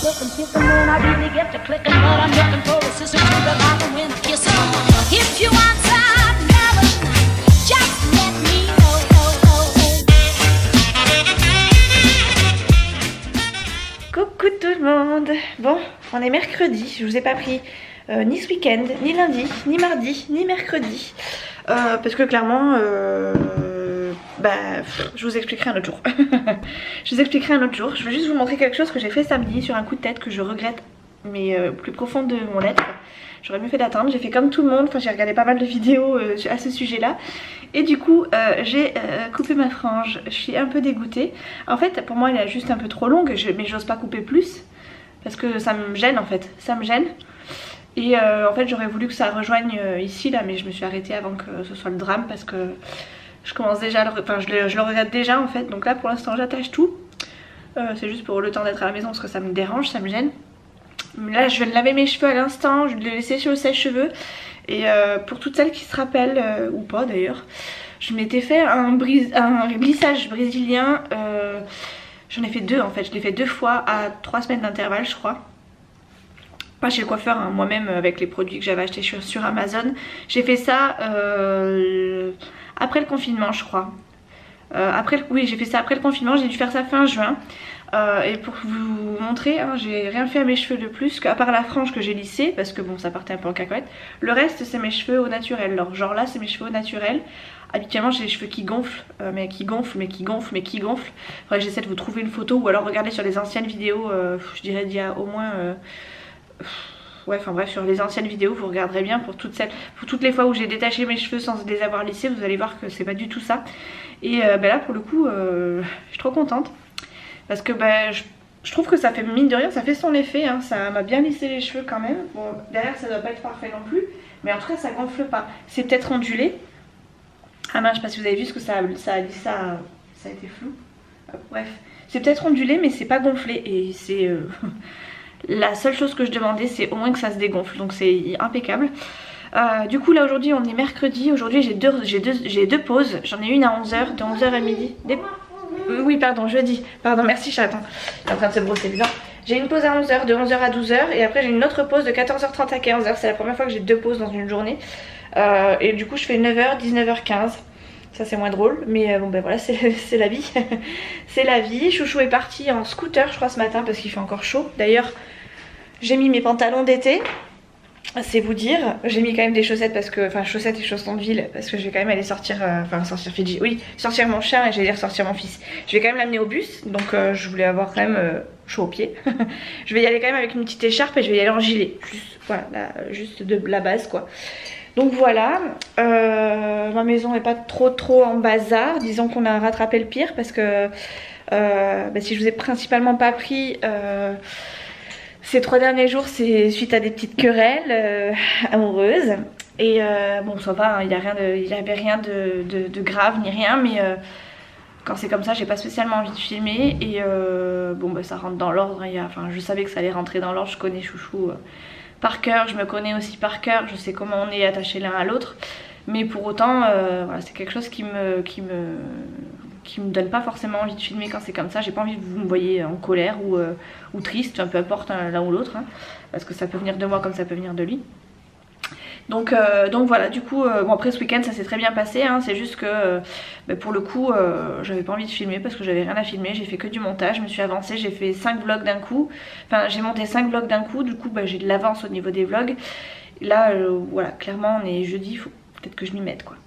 looking, kissing when I really get to clicking, but I'm looking for a sister to the bottom when I kiss her. If you want some loving, just let me know. Coucou tout le monde. Bon, on est mercredi, je vous ai pas pris ni ce week-end, ni lundi, ni mardi, ni mercredi. Parce que clairement, je vous expliquerai un autre jour. Je vous expliquerai un autre jour. Je vais juste vous montrer quelque chose que j'ai fait samedi sur un coup de tête que je regrette, mais plus profond de mon être. J'aurais mieux fait d'attendre. J'ai fait comme tout le monde, enfin j'ai regardé pas mal de vidéos à ce sujet là. Et du coup j'ai coupé ma frange. Je suis un peu dégoûtée. En fait pour moi elle est juste un peu trop longue, mais j'ose pas couper plus. Parce que ça me gêne en fait, ça me gêne. Et en fait j'aurais voulu que ça rejoigne ici là, mais je me suis arrêtée avant que ce soit le drame. Parce que je commence déjà, je le regrette déjà en fait. Donc là pour l'instant j'attache tout. C'est juste pour le temps d'être à la maison parce que ça me dérange, ça me gêne. Là je viens de laver mes cheveux à l'instant, je l'ai laissé sur le sèche-cheveux. Et pour toutes celles qui se rappellent, ou pas d'ailleurs, je m'étais fait un glissage brésilien. J'en ai fait deux en fait, je l'ai fait 2 fois à 3 semaines d'intervalle je crois. Pas chez le coiffeur, hein, moi-même avec les produits que j'avais achetés sur Amazon. J'ai fait ça après le confinement je crois. Oui j'ai fait ça après le confinement, j'ai dû faire ça fin juin. Et pour vous montrer, hein, j'ai rien fait à mes cheveux de plus qu'à part la frange que j'ai lissée parce que bon ça partait un peu en cacahuète. Le reste c'est mes cheveux au naturel. Alors genre là c'est mes cheveux au naturel. Habituellement j'ai les cheveux qui gonflent, mais qui gonflent, mais qui gonflent, mais qui gonflent. Faudrait que j'essaie de vous trouver une photo ou alors regarder sur les anciennes vidéos, je dirais d'il y a au moins... ouais enfin bref sur les anciennes vidéos vous regarderez bien pour toutes les fois où j'ai détaché mes cheveux sans les avoir lissés. Vous allez voir que c'est pas du tout ça. Et là pour le coup je suis trop contente. Parce que je trouve que ça fait, mine de rien, ça fait son effet, hein. Ça m'a bien lissé les cheveux quand même. Bon, derrière ça doit pas être parfait non plus, mais en tout cas ça gonfle pas. C'est peut-être ondulé. Ah mince, je sais pas si vous avez vu ce que ça a été flou. Bref, c'est peut-être ondulé mais c'est pas gonflé. Et c'est la seule chose que je demandais, c'est au moins que ça se dégonfle. Donc c'est impeccable. Du coup là aujourd'hui on est mercredi. Aujourd'hui j'ai deux pauses. J'en ai une à 11h, de 11h à midi. Oui pardon, jeudi. Pardon, merci chaton. Il est en train de se brosser le dents. J'ai une pause à 11h, de 11h à 12h. Et après j'ai une autre pause de 14h30 à 15h. C'est la première fois que j'ai 2 pauses dans une journée. Et du coup je fais 9h, 19h15. Ça c'est moins drôle. Mais bon ben voilà, c'est la vie. C'est la vie. Chouchou est parti en scooter je crois ce matin parce qu'il fait encore chaud. D'ailleurs j'ai mis mes pantalons d'été. C'est vous dire, j'ai mis quand même des chaussettes parce que, enfin chaussettes et chaussons de ville parce que je vais quand même aller sortir, sortir Fidji, oui, sortir mon chien et j'allais dire sortir mon fils. Je vais quand même l'amener au bus, donc je voulais avoir quand même chaud aux pieds. Je vais y aller quand même avec une petite écharpe et je vais y aller en gilet, juste, voilà, juste de la base quoi. Donc voilà, ma maison n'est pas trop en bazar, disons qu'on a rattrapé le pire parce que si je vous ai principalement pas pris... ces 3 derniers jours c'est suite à des petites querelles amoureuses. Et bon ça va, hein, il n'y avait rien de grave ni rien. Mais quand c'est comme ça j'ai pas spécialement envie de filmer. Et ça rentre dans l'ordre. Je savais que ça allait rentrer dans l'ordre. Je connais Chouchou par cœur, je me connais aussi par cœur. Je sais comment on est attachés l'un à l'autre. Mais pour autant voilà, c'est quelque chose qui me donne pas forcément envie de filmer quand c'est comme ça. J'ai pas envie que vous me voyez en colère ou triste, peu importe l'un ou l'autre, hein, parce que ça peut venir de moi comme ça peut venir de lui. Donc voilà, du coup bon après ce week-end ça s'est très bien passé, hein. C'est juste que pour le coup j'avais pas envie de filmer parce que j'avais rien à filmer. J'ai fait que du montage, je me suis avancée, j'ai fait 5 vlogs d'un coup. Enfin j'ai monté 5 vlogs d'un coup, du coup j'ai de l'avance au niveau des vlogs. Là voilà, clairement on est jeudi, il faut peut-être que je m'y mette quoi.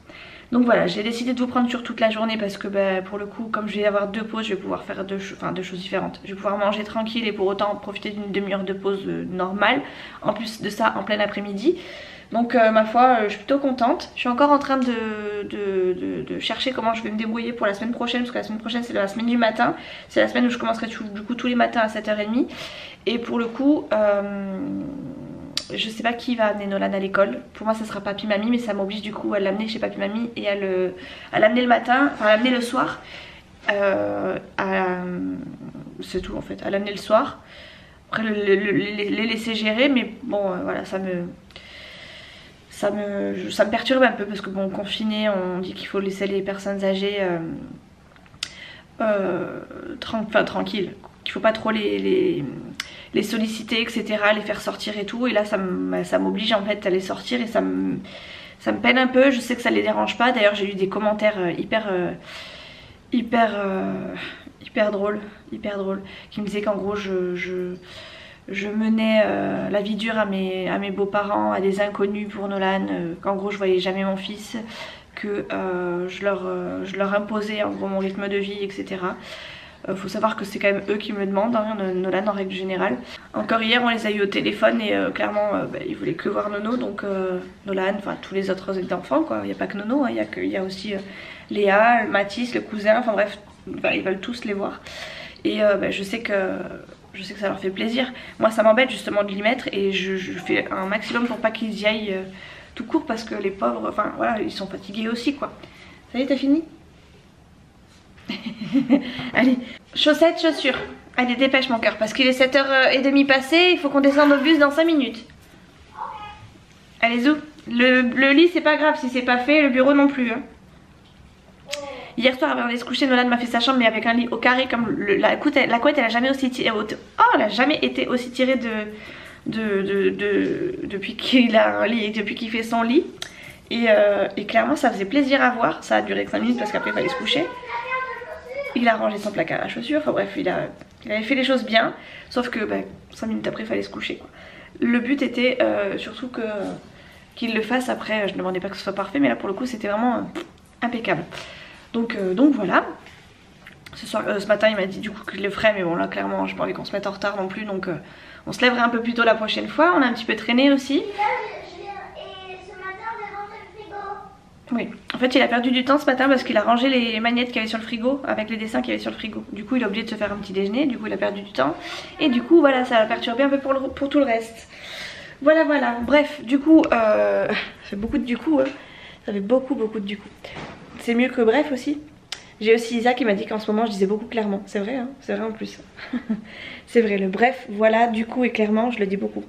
Donc voilà, j'ai décidé de vous prendre sur toute la journée parce que pour le coup comme je vais avoir 2 pauses, je vais pouvoir faire deux choses différentes. Je vais pouvoir manger tranquille et pour autant profiter d'une demi-heure de pause normale. En plus de ça en plein après-midi. Donc ma foi je suis plutôt contente. Je suis encore en train de chercher comment je vais me débrouiller pour la semaine prochaine. Parce que la semaine prochaine c'est la semaine du matin. C'est la semaine où je commencerai du coup tous les matins à 7h30. Et pour le coup... je sais pas qui va amener Nolan à l'école. Pour moi ça sera Papy Mamie, mais ça m'oblige du coup à l'amener chez Papy Mamie et à l'amener le matin, enfin à l'amener le soir. C'est tout en fait, à l'amener le soir. Après les laisser gérer, mais bon voilà, ça me perturbe un peu parce que bon, confiné, on dit qu'il faut laisser les personnes âgées tranquilles, qu'il faut pas trop les les solliciter, etc., les faire sortir et tout. Et là ça m'oblige en fait à les sortir et ça me peine un peu. Je sais que ça les dérange pas. D'ailleurs j'ai eu des commentaires hyper drôles, qui me disaient qu'en gros je menais la vie dure à mes beaux-parents, à des inconnus pour Nolan, qu'en gros je voyais jamais mon fils, que je leur imposais en gros mon rythme de vie, etc. Faut savoir que c'est quand même eux qui me le demandent, hein, Nolan en règle générale. Encore hier on les a eu au téléphone et clairement ils voulaient que voir Nono, donc Nolan, enfin tous les autres enfants quoi, il n'y a pas que Nono, hein, il y a aussi Léa, Mathis, le cousin, enfin bref, ils veulent tous les voir. Et je sais que ça leur fait plaisir. Moi ça m'embête justement de l'y mettre et je fais un maximum pour pas qu'ils y aillent tout court parce que les pauvres, enfin voilà, ils sont fatigués aussi quoi. Ça y est, t'as fini? Allez, chaussettes, chaussures. Allez, dépêche mon cœur parce qu'il est 7h30 passé, il faut qu'on descende au bus dans 5 minutes. Allez, zou. Le lit c'est pas grave si c'est pas fait, le bureau non plus. Hein. Hier soir avant d'aller se coucher, Nolan m'a fait sa chambre mais avec un lit au carré comme la couette elle a jamais aussi tiré. Oh, elle a jamais été aussi tirée depuis qu'il a un lit et depuis qu'il fait son lit. Et clairement ça faisait plaisir à voir. Ça a duré que 5 minutes parce qu'après il fallait se coucher. Il a rangé son placard à chaussures, enfin bref il avait fait les choses bien. Sauf que 5 minutes après il fallait se coucher quoi. Le but était surtout qu'il le fasse après. Je ne demandais pas que ce soit parfait mais là pour le coup c'était vraiment impeccable. Donc voilà. Ce matin il m'a dit du coup qu'il le ferait mais bon là clairement j'ai pas envie qu'on se mette en retard non plus, donc on se lèverait un peu plus tôt la prochaine fois. On a un petit peu traîné aussi. Et ce matin j'ai rangé le frigo. Oui, en fait il a perdu du temps ce matin parce qu'il a rangé les magnettes qu'il y avait sur le frigo avec les dessins qu'il y avait sur le frigo. Du coup il a oublié de se faire un petit déjeuner, du coup il a perdu du temps. Et du coup voilà, ça a perturbé un peu pour tout le reste. Voilà. Bref, du coup, ça fait beaucoup de du coup, hein. Ça fait beaucoup de du coup. C'est mieux que bref aussi. J'ai aussi Isa qui m'a dit qu'en ce moment je disais beaucoup clairement. C'est vrai, hein, c'est vrai en plus. C'est vrai, le bref, voilà, du coup et clairement, je le dis beaucoup.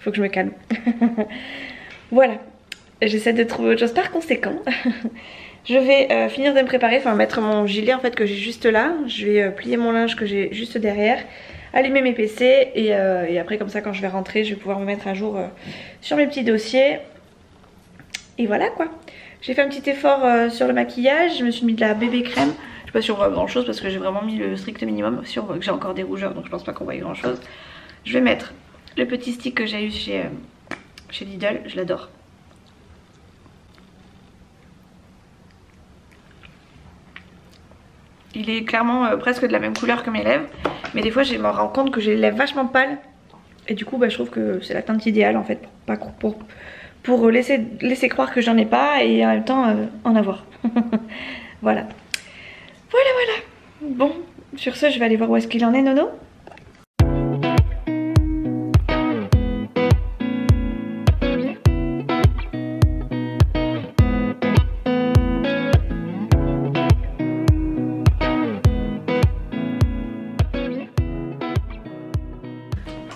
Faut que je me calme. Voilà. J'essaie de trouver autre chose par conséquent. Je vais finir de me préparer, enfin mettre mon gilet en fait que j'ai juste là. Je vais plier mon linge que j'ai juste derrière. Allumer mes PC et après comme ça quand je vais rentrer je vais pouvoir me mettre à jour sur mes petits dossiers. Et voilà quoi. J'ai fait un petit effort sur le maquillage, je me suis mis de la bébé crème. Je sais pas si on voit grand chose parce que j'ai vraiment mis le strict minimum. Si on voit que j'ai encore des rougeurs donc je pense pas qu'on voit grand chose. Je vais mettre le petit stick que j'ai eu chez Lidl, je l'adore. Il est clairement presque de la même couleur que mes lèvres. Mais des fois je me rends compte que j'ai les lèvres vachement pâles. Et du coup je trouve que c'est la teinte idéale en fait pour laisser croire que j'en ai pas et en même temps en avoir. Voilà. Bon, sur ce je vais aller voir où est-ce qu'il en est Nono.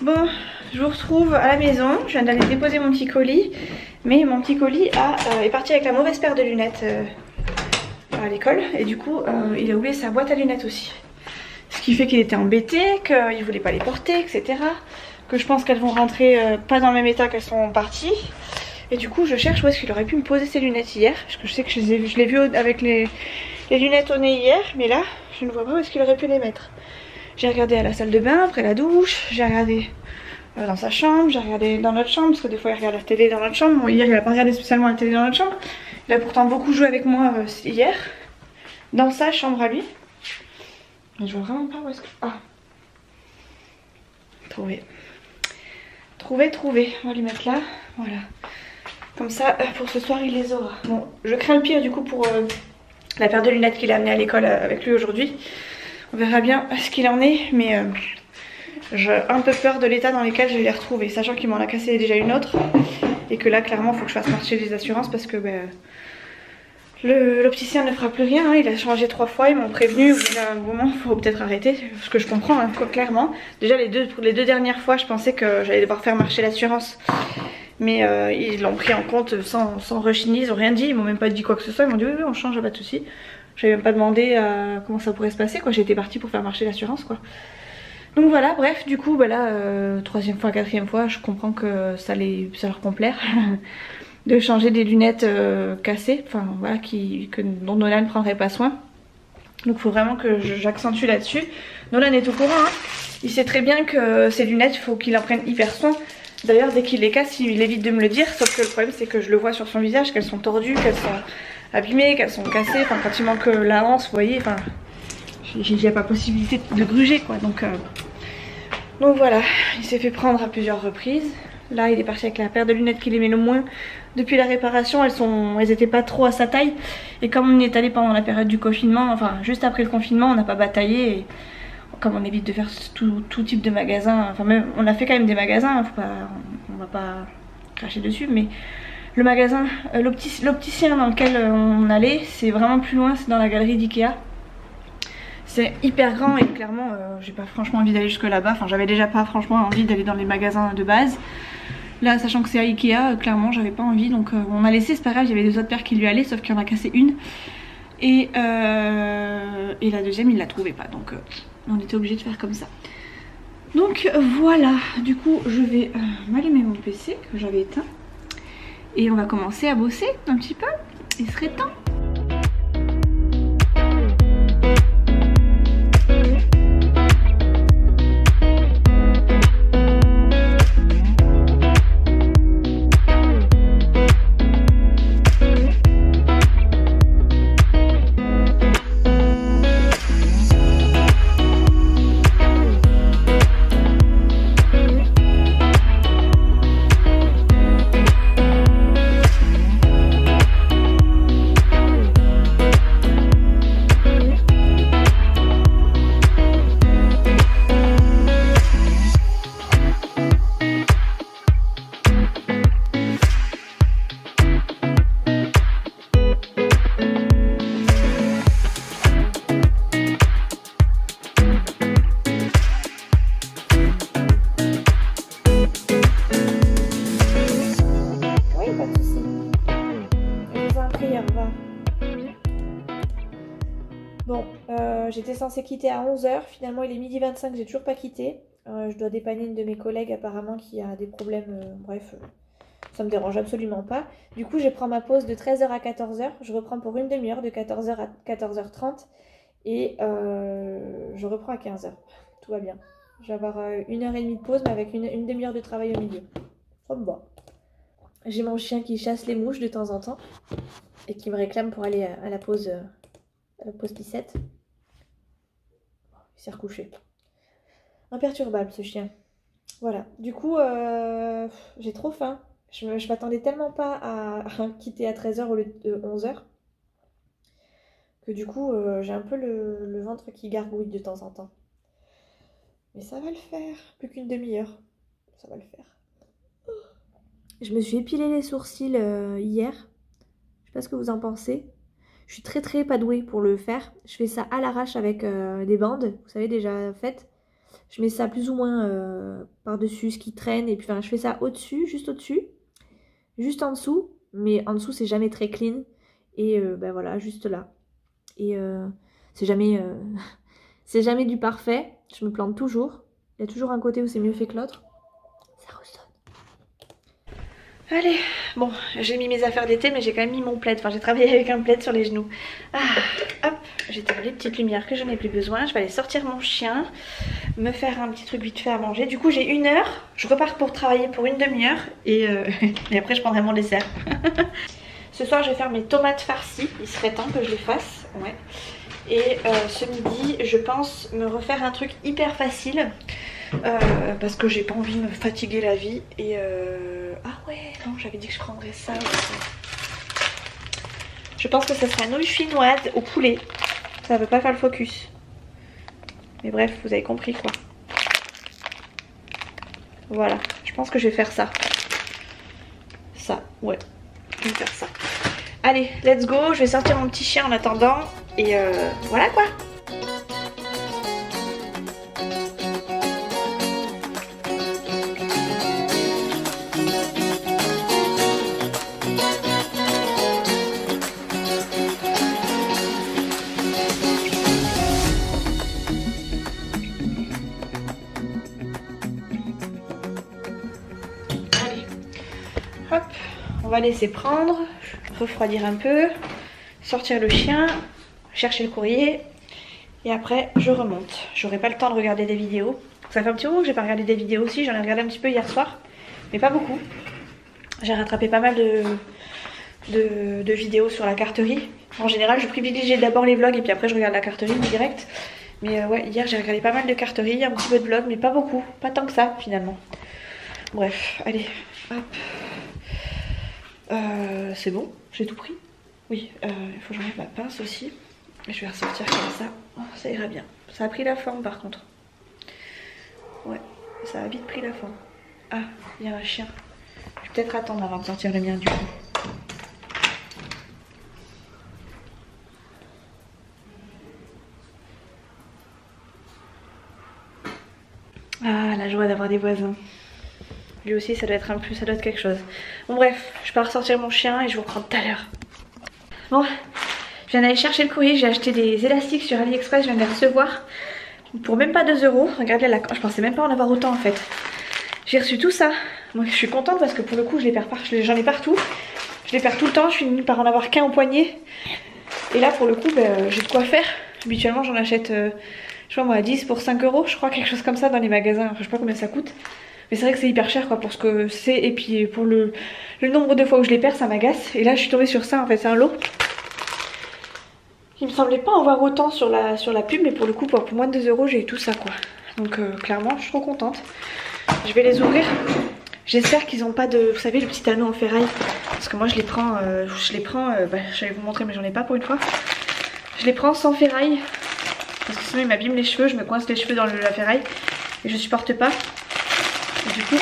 Bon, je vous retrouve à la maison, je viens d'aller déposer mon petit colis. Mais mon petit colis est parti avec la mauvaise paire de lunettes à l'école. Et du coup il a oublié sa boîte à lunettes aussi. Ce qui fait qu'il était embêté, qu'il voulait pas les porter, etc. Que je pense qu'elles vont rentrer pas dans le même état qu'elles sont parties. Et du coup je cherche où est-ce qu'il aurait pu me poser ses lunettes hier. Parce que je sais que je l'ai vu avec les lunettes au nez hier. Mais là je ne vois pas où est-ce qu'il aurait pu les mettre. J'ai regardé à la salle de bain, après la douche, j'ai regardé dans sa chambre, j'ai regardé dans notre chambre, parce que des fois il regarde la télé dans notre chambre. Bon, hier il a pas regardé spécialement la télé dans notre chambre. Il a pourtant beaucoup joué avec moi hier, dans sa chambre à lui. Mais je vois vraiment pas où est-ce que... Ah, trouvé. On va lui mettre là, voilà. Comme ça, pour ce soir il les aura. Bon, je crains le pire du coup pour la paire de lunettes qu'il a amenée à l'école avec lui aujourd'hui. On verra bien ce qu'il en est, mais j'ai un peu peur de l'état dans lequel je vais les retrouver, sachant qu'il m'en a cassé déjà une autre et que là clairement il faut que je fasse marcher les assurances parce que l'opticien ne fera plus rien, hein. Il a changé 3 fois, ils m'ont prévenu, au bout d'un moment il faut peut-être arrêter, ce que je comprends hein, clairement. Déjà pour les deux dernières fois je pensais que j'allais devoir faire marcher l'assurance, mais ils l'ont pris en compte sans rechigner, ils ont rien dit, ils m'ont même pas dit quoi que ce soit, ils m'ont dit oui on change, pas de soucis. J'avais même pas demandé comment ça pourrait se passer quoi, j'étais partie pour faire marcher l'assurance quoi. Donc voilà, bref, du coup, bah là, troisième fois, quatrième fois, je comprends que ça leur complaire de changer des lunettes cassées, enfin voilà, dont Nolan ne prendrait pas soin. Donc il faut vraiment que j'accentue là-dessus. Nolan est au courant, hein. Il sait très bien que ces lunettes, il faut qu'il en prenne hyper soin. D'ailleurs, dès qu'il les casse, il évite de me le dire, sauf que le problème c'est que je le vois sur son visage, qu'elles sont tordues, qu'elles sont abîmées, qu'elles sont cassées, enfin quand il manque la hanse, vous voyez, enfin... Il n'y a pas possibilité de gruger quoi, donc voilà, il s'est fait prendre à plusieurs reprises. Là il est parti avec la paire de lunettes qu'il aimait le moins. Depuis la réparation elles étaient pas trop à sa taille. Et comme on y est allé pendant la période du confinement, enfin juste après le confinement, on n'a pas bataillé. Et comme on évite de faire tout type de magasin, enfin même on a fait quand même des magasins, on va pas cracher dessus, mais le magasin, l'opticien dans lequel on allait, c'est vraiment plus loin, c'est dans la galerie d'Ikea. C'est hyper grand et clairement j'ai pas franchement envie d'aller jusque là-bas. Enfin j'avais déjà pas franchement envie d'aller dans les magasins de base. Là sachant que c'est à Ikea, clairement j'avais pas envie. Donc on a laissé, c'est pas grave, il y avait deux autres paires qui lui allaient, sauf qu'il en a cassé une. Et la deuxième il la trouvait pas. Donc on était obligé de faire comme ça. Donc voilà, du coup je vais m'allumer mon PC que j'avais éteint. Et on va commencer à bosser un petit peu. Il serait temps. Bon, j'étais censée quitter à 11 h, finalement il est 12h25, j'ai toujours pas quitté. Je dois dépanner une de mes collègues apparemment qui a des problèmes, bref, ça me dérange absolument pas. Du coup je prends ma pause de 13 h à 14 h, je reprends pour une demi-heure de 14 h à 14h30 et je reprends à 15 h. Tout va bien. Je vais avoir 1h30 de pause mais avec une demi-heure de travail au milieu. Ça me va. J'ai mon chien qui chasse les mouches de temps en temps et qui me réclame pour aller à la pause pissette. Il s'est recouché. Imperturbable ce chien. Voilà. Du coup, j'ai trop faim. Je m'attendais tellement pas à quitter à 13 h au lieu de 11 h que du coup, j'ai un peu le ventre qui gargouille de temps en temps. Mais ça va le faire. Plus qu'une demi-heure. Ça va le faire. Je me suis épilé les sourcils hier. Je sais pas ce que vous en pensez. Je suis très pas douée pour le faire. Je fais ça à l'arrache avec des bandes, vous savez, déjà faites. Je mets ça plus ou moins par-dessus ce qui traîne. Et puis enfin, je fais ça au-dessus, juste au-dessus. Juste en dessous. Mais en dessous, c'est jamais très clean. Et ben voilà, juste là. Et c'est jamais, c'est jamais du parfait. Je me plante toujours. Il y a toujours un côté où c'est mieux fait que l'autre. Ça ressonne. Allez, bon, j'ai mis mes affaires d'été, mais j'ai quand même mis mon plaid. Enfin, j'ai travaillé avec un plaid sur les genoux. Ah, hop, j'ai éteint les petites lumières que je n'ai plus besoin. Je vais aller sortir mon chien, me faire un petit truc vite fait à manger. Du coup, j'ai 1 heure. Je repars pour travailler pour une demi-heure. Et après, je prendrai mon dessert. Ce soir, je vais faire mes tomates farcies. Il serait temps que je les fasse. Ouais. Et ce midi, je pense me refaire un truc hyper facile. Parce que j'ai pas envie de me fatiguer la vie. Et ah ouais, non, j'avais dit que je prendrais ça aussi. Je pense que ça sera nouilles chinoises au poulet. Ça veut pas faire le focus. Mais bref, vous avez compris quoi. Voilà, je pense que je vais faire ça. Ça, ouais, je vais faire ça. Allez, let's go, je vais sortir mon petit chien en attendant. Et voilà quoi. Hop, on va laisser prendre, refroidir un peu, sortir le chien, chercher le courrier et après je remonte. J'aurai pas le temps de regarder des vidéos. Ça fait un petit moment que j'ai pas regardé des vidéos aussi, j'en ai regardé un petit peu hier soir, mais pas beaucoup. J'ai rattrapé pas mal de vidéos sur la carterie. En général je privilégie d'abord les vlogs et puis après je regarde la carterie direct. Mais ouais, hier j'ai regardé pas mal de carterie, un petit peu de vlog, mais pas beaucoup, pas tant que ça finalement. Bref, allez, hop. C'est bon, j'ai tout pris. Oui, il faut que j'enlève ma pince aussi. Et je vais ressortir comme ça. Oh, ça ira bien. Ça a pris la forme par contre. Ouais, ça a vite pris la forme. Ah, il y a un chien. Je vais peut-être attendre avant de sortir le mien du coup. Ah, la joie d'avoir des voisins. Lui aussi, ça doit être ça doit être quelque chose. Bon bref, je pars sortir mon chien et je vous reprends tout à l'heure. Bon, je viens d'aller chercher le courrier. J'ai acheté des élastiques sur AliExpress. Je viens de les recevoir pour même pas 2 €. Regardez là, je pensais même pas en avoir autant en fait. J'ai reçu tout ça. Donc je suis contente parce que pour le coup, j'en ai partout. Je les perds tout le temps. Je finis par en avoir qu'un au poignet. Et là, pour le coup, j'ai de quoi faire. Habituellement, j'en achète, je sais pas moi, 10 pour 5 €. Je crois, quelque chose comme ça dans les magasins. Enfin, je sais pas combien ça coûte. Mais c'est vrai que c'est hyper cher quoi pour ce que c'est. Et puis pour le nombre de fois où je les perds, ça m'agace. Et là, je suis tombée sur ça en fait. C'est un lot. Il me semblait pas en voir autant sur la pub. Mais pour le coup, pour moins de 2 €, j'ai eu tout ça quoi. Donc clairement, je suis trop contente. Je vais les ouvrir. J'espère qu'ils n'ont pas de... Vous savez, le petit anneau en ferraille. Parce que moi, je les prends... j'allais vous montrer, mais j'en ai pas pour une fois. Je les prends sans ferraille. Parce que sinon, ils m'abîment les cheveux. Je me coince les cheveux dans la ferraille. Et je supporte pas. Et du coup...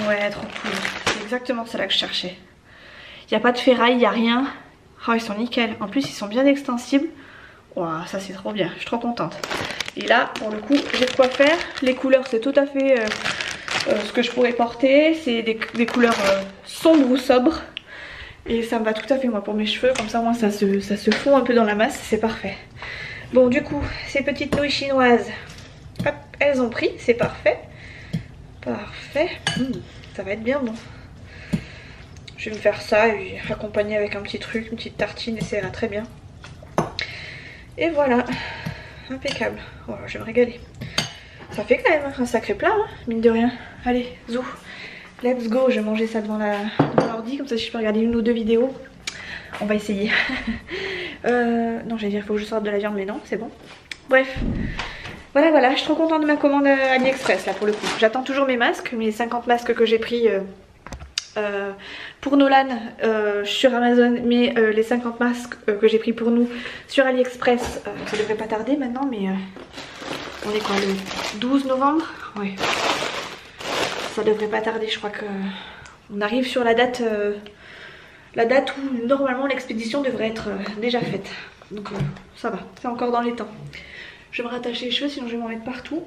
Ouais, trop cool. C'est exactement ça là que je cherchais. Il n'y a pas de ferraille, il n'y a rien. Oh, ils sont nickel. En plus, ils sont bien extensibles. Wow, ça c'est trop bien. Je suis trop contente. Et là, pour le coup, j'ai de quoi faire. Les couleurs, c'est tout à fait ce que je pourrais porter. C'est des couleurs sombres ou sobres. Et ça me va tout à fait moi pour mes cheveux. Comme ça, moi, ça se fond un peu dans la masse. C'est parfait. Bon, du coup, ces petites nouilles chinoises, hop, elles ont pris. C'est parfait. Parfait. Ça va être bien bon. Je vais me faire ça et accompagner avec un petit truc, une petite tartine et ça ira très bien. Et voilà. Impeccable. Oh, je vais me régaler. Ça fait quand même un sacré plat, hein, mine de rien. Allez, zou. Let's go. Je vais manger ça devant l'ordi. Comme ça, je peux regarder 1 ou 2 vidéos. On va essayer. Non, j'allais dire qu'il faut que je sorte de la viande, mais non, c'est bon. Bref. Voilà, je suis trop contente de ma commande AliExpress là pour le coup. J'attends toujours mes masques, mes 50 masques que j'ai pris pour Nolan sur Amazon, mais les 50 masques que j'ai pris pour nous sur AliExpress, ça devrait pas tarder maintenant, mais on est quoi, le 12 novembre? Oui. Ça devrait pas tarder, je crois que on arrive sur la date où normalement l'expédition devrait être déjà faite. Donc ça va, c'est encore dans les temps. Je vais me rattacher les cheveux, sinon je vais m'en mettre partout.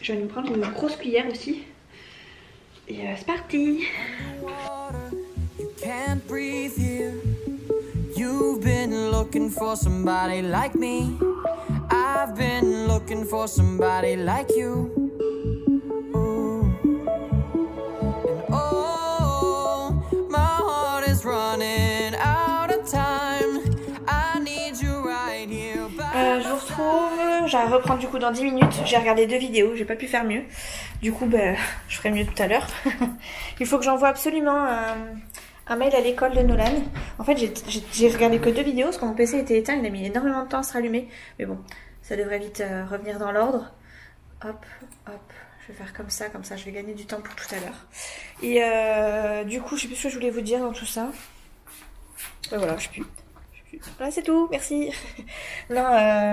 Je vais me prendre une grosse cuillère aussi. Et c'est parti. You've been looking for somebody like me. I've been looking for somebody like you. And oh, my heart is running out of time. I need you right here. Je vous retrouve, je vais reprendre du coup dans 10 minutes. J'ai regardé 2 vidéos, j'ai pas pu faire mieux. Du coup, je ferai mieux tout à l'heure. Il faut que j'envoie absolument un mail à l'école de Nolan. En fait, j'ai regardé que 2 vidéos parce que mon PC était éteint. Il a mis énormément de temps à se rallumer. Mais bon, ça devrait vite revenir dans l'ordre. Hop, hop. Je vais faire comme ça je vais gagner du temps pour tout à l'heure. Et du coup, je sais plus ce que je voulais vous dire dans tout ça. Voilà, je sais plus. Voilà, c'est tout, merci. Non,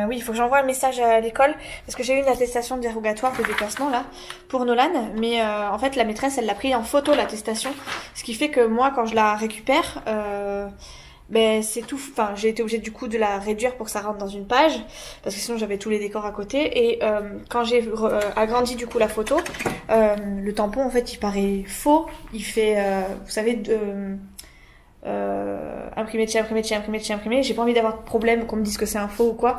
oui, il faut que j'envoie un message à l'école parce que j'ai eu une attestation dérogatoire de déplacement là pour Nolan, mais en fait la maîtresse elle l'a pris en photo l'attestation, ce qui fait que moi quand je la récupère, c'est tout. Enfin, j'ai été obligée du coup de la réduire pour que ça rentre dans une page parce que sinon j'avais tous les décors à côté. Et quand j'ai agrandi du coup la photo, le tampon en fait il paraît faux, il fait, vous savez, imprimer, imprimer. J'ai pas envie d'avoir de problème qu'on me dise que c'est un faux ou quoi.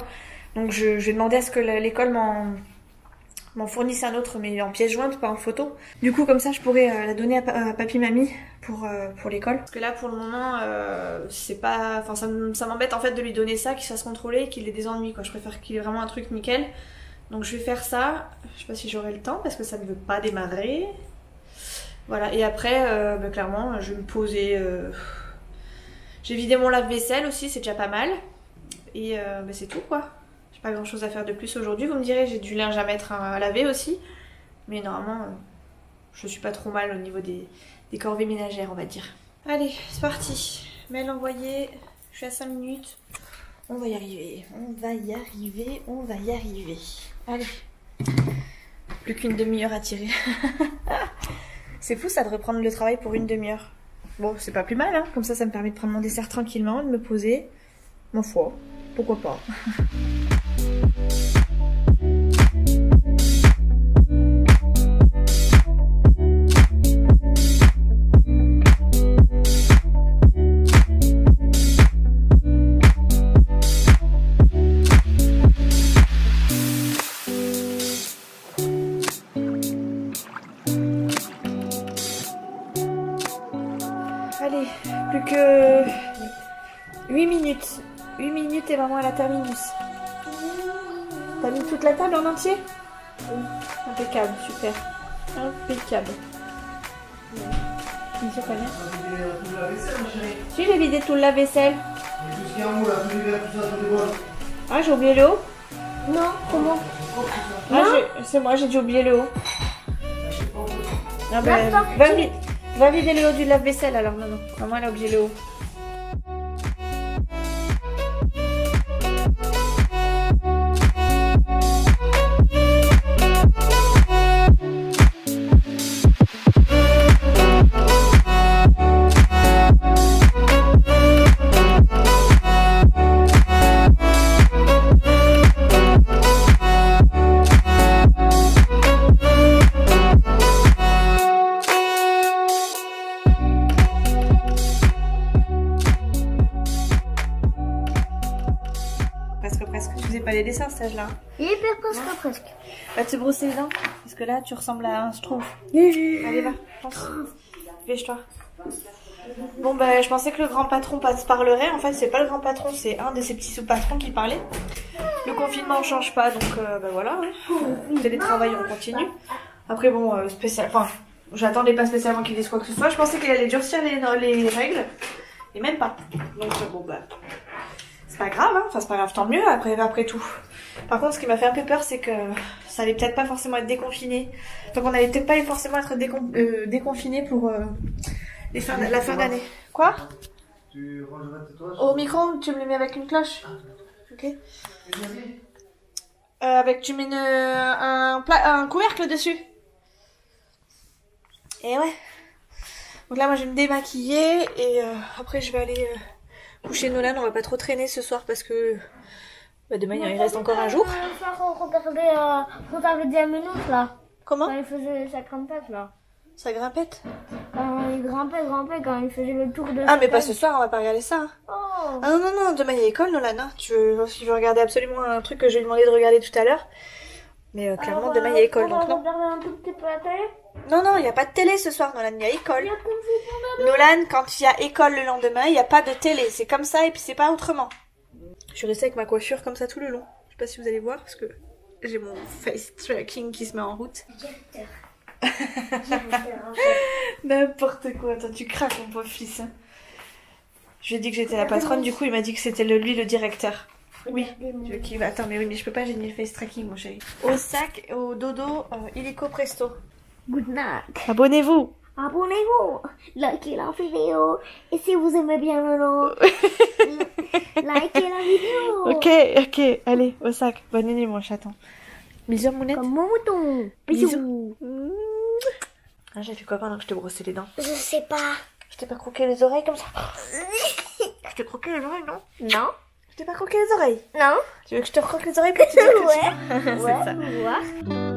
Donc je vais demander à ce que l'école m'en fournissent un autre, mais en pièce jointe, pas en photo. Du coup, comme ça, je pourrais la donner à papy-mamie pour l'école. Parce que là, pour le moment, c'est pas... Enfin, ça m'embête en fait de lui donner ça, qu'il se fasse contrôler et qu'il ait des ennuis, quoi. Je préfère qu'il ait vraiment un truc nickel. Donc je vais faire ça. Je sais pas si j'aurai le temps, parce que ça ne veut pas démarrer. Voilà, et après, clairement, je vais me poser... J'ai vidé mon lave-vaisselle aussi, c'est déjà pas mal. Et c'est tout, quoi. J'ai pas grand chose à faire de plus aujourd'hui. Vous me direz, j'ai du linge à mettre à laver aussi. Mais normalement, je suis pas trop mal au niveau des corvées ménagères, on va dire. Allez, c'est parti. Mail envoyé. Je suis à 5 minutes. On va y arriver. On va y arriver. On va y arriver. Allez. Plus qu'une demi-heure à tirer. C'est fou ça de reprendre le travail pour une demi-heure. Bon, c'est pas plus mal, hein. Comme ça me permet de prendre mon dessert tranquillement, de me poser. Ma foi, pourquoi pas. Allez, plus que 8 minutes. 8 minutes et maman à la terminus. T'as mis toute la table en entier? Oui. Impeccable, super. Impeccable. Monsieur Fabien. Si, j'ai vidé tout le lave-vaisselle. Ah, j'ai oublié le haut? Non, comment? Ah, c'est moi, j'ai dû oublier le haut. Non, ben, va vider le haut du lave-vaisselle alors, maman. Maman, elle a oublié le haut. Presque. Tu faisais pas les dessins à cet âge-là. Hyper presque. Va te brosser les dents. Parce que là, tu ressembles à un schtroumpf. Allez, va. Pense. Dépêche-toi. Bon, bah, je pensais que le grand patron parlerait. En fait, c'est pas le grand patron, c'est un de ces petits sous-patrons qui parlait. Le confinement, on change pas, donc bah voilà. Hein. Télétravail, on continue. Après, bon, spécial. Enfin, j'attendais pas spécialement qu'il dise quoi que ce soit. Je pensais qu'il allait durcir les règles. Et même pas. Donc, bon, bah. C'est pas grave, hein. Enfin c'est pas grave, tant mieux après tout. Par contre ce qui m'a fait un peu peur c'est que ça allait peut-être pas forcément être déconfiné. Donc on allait peut-être pas forcément être déconfiné pour la fin d'année. Quoi? Tu rangeras tes toiles? Au micro-ondes, tu me le mets avec une cloche. Ok. Tu mets un couvercle dessus. Et ouais. Donc là moi je vais me démaquiller et après je vais aller... coucher Nolan, on va pas trop traîner ce soir parce que bah, demain il reste encore un jour. Regardez 10 minutes là. Comment? Quand il faisait sa grimpette là. Ça grimpette? Quand il grimpait, quand il faisait le tour de... Ah mais pas ce soir, on va pas regarder ça. Hein. Oh. Ah non, demain il y a école Nolan. Hein. Tu veux regarder absolument un truc que je lui ai demandé de regarder tout à l'heure. Mais clairement demain il y a école donc non. Regarder un tout petit peu la télé? Non, il n'y a pas de télé ce soir Nolan, il y a école. Nolan, quand il y a école le lendemain, il n'y a pas de télé. C'est comme ça et puis c'est pas autrement. Je suis restée avec ma coiffure comme ça tout le long. Je sais pas si vous allez voir parce que j'ai mon face tracking qui se met en route. N'importe quoi, attends, tu craques mon pauvre fils. Hein. Je lui ai dit que j'étais la patronne, du coup il m'a dit que c'était lui le directeur. Oui, attends, mais oui, mais je peux pas, j'ai mis le face tracking, mon chéri. Au sac, au dodo, illico presto. Good night. Abonnez-vous. Abonnez-vous, likez la vidéo. Et si vous aimez bien le nom, likez la vidéo. Ok, allez, au sac. Bonne nuit, mon chaton. Bisous, mounette. Comme mon mouton. Bisous. Ah, j'ai fait quoi pendant que je te brossais les dents? Je sais pas. Je t'ai pas croqué les oreilles comme ça? Je t'ai croqué les oreilles, non? Non. Je t'ai pas croqué les oreilles? Non. Tu veux que je te croque les oreilles pour te dire que Ouais. C'est ça. Ouais.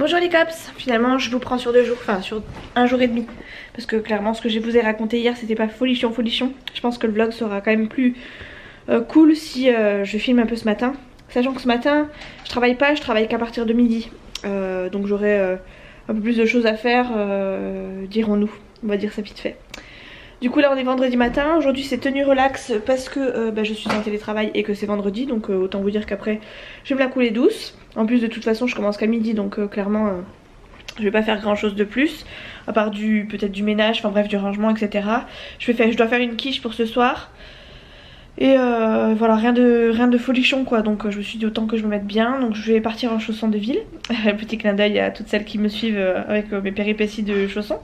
Bonjour les cops, finalement je vous prends sur 2 jours, enfin sur 1 jour et demi. Parce que clairement ce que je vous ai raconté hier c'était pas folichon. Je pense que le vlog sera quand même plus cool si je filme un peu ce matin. Sachant que ce matin je travaille pas, je travaille qu'à partir de midi. Donc j'aurai un peu plus de choses à faire, dirons-nous, on va dire ça vite fait. Du coup là on est vendredi matin, aujourd'hui c'est tenue relax parce que je suis en télétravail et que c'est vendredi. Donc autant vous dire qu'après je vais me la couler douce. En plus de toute façon je commence qu'à midi donc clairement je vais pas faire grand chose de plus. À part peut-être du ménage, enfin bref du rangement etc. Je dois faire une quiche pour ce soir. Et voilà, rien de folichon quoi. Donc je me suis dit autant que je me mette bien. Donc je vais partir en chaussons de ville. Petit clin d'œil à toutes celles qui me suivent avec mes péripéties de chaussons.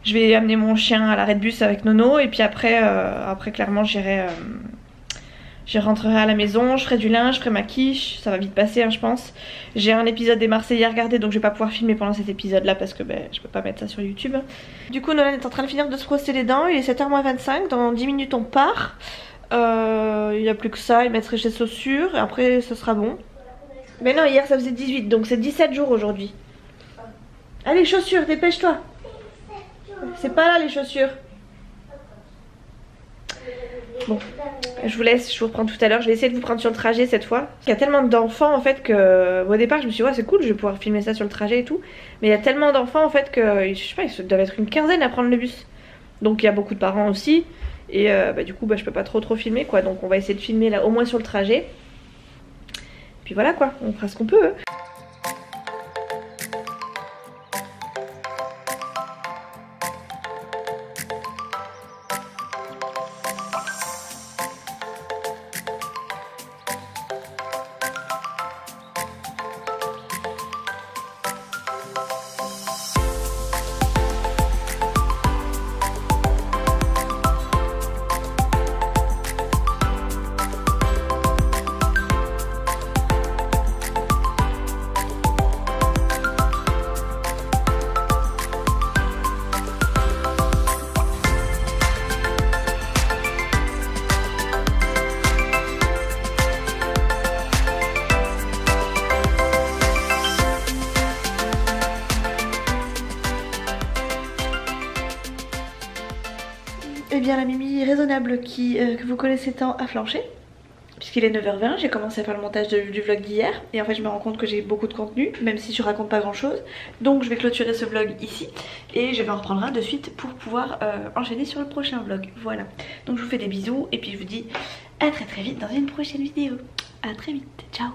Je vais amener mon chien à l'arrêt de bus avec Nono. Et puis après clairement je rentrerai à la maison, je ferai du linge, je ferai ma quiche. Ça va vite passer hein, je pense. J'ai un épisode des Marseillais à regarder. Donc je vais pas pouvoir filmer pendant cet épisode là parce que je peux pas mettre ça sur YouTube. Du coup Nolan est en train de finir de se brosser les dents. Il est 7h-25, dans 10 minutes on part. Il n'y a plus que ça, il mettrait ses chaussures et après ça sera bon. Mais non, hier ça faisait 18 donc c'est 17 jours aujourd'hui. Allez chaussures, dépêche-toi. C'est pas là les chaussures. Bon, je vous laisse, je vous reprends tout à l'heure. Je vais essayer de vous prendre sur le trajet cette fois. Il y a tellement d'enfants en fait que au départ je me suis dit ouais c'est cool, je vais pouvoir filmer ça sur le trajet et tout. Mais il y a tellement d'enfants en fait que je sais pas, ils doivent être une quinzaine à prendre le bus. Donc il y a beaucoup de parents aussi. Et du coup je peux pas trop filmer quoi. Donc on va essayer de filmer là au moins sur le trajet. Puis voilà quoi, on fera ce qu'on peut. Eh bien la Mimi raisonnable que vous connaissez tant a flanché. Puisqu'il est 9h20, j'ai commencé à faire le montage du vlog d'hier. Et en fait je me rends compte que j'ai beaucoup de contenu, même si je raconte pas grand chose. Donc je vais clôturer ce vlog ici. Et je vais en reprendre un de suite pour pouvoir enchaîner sur le prochain vlog. Voilà. Donc je vous fais des bisous et puis je vous dis à très vite dans une prochaine vidéo. À très vite, ciao.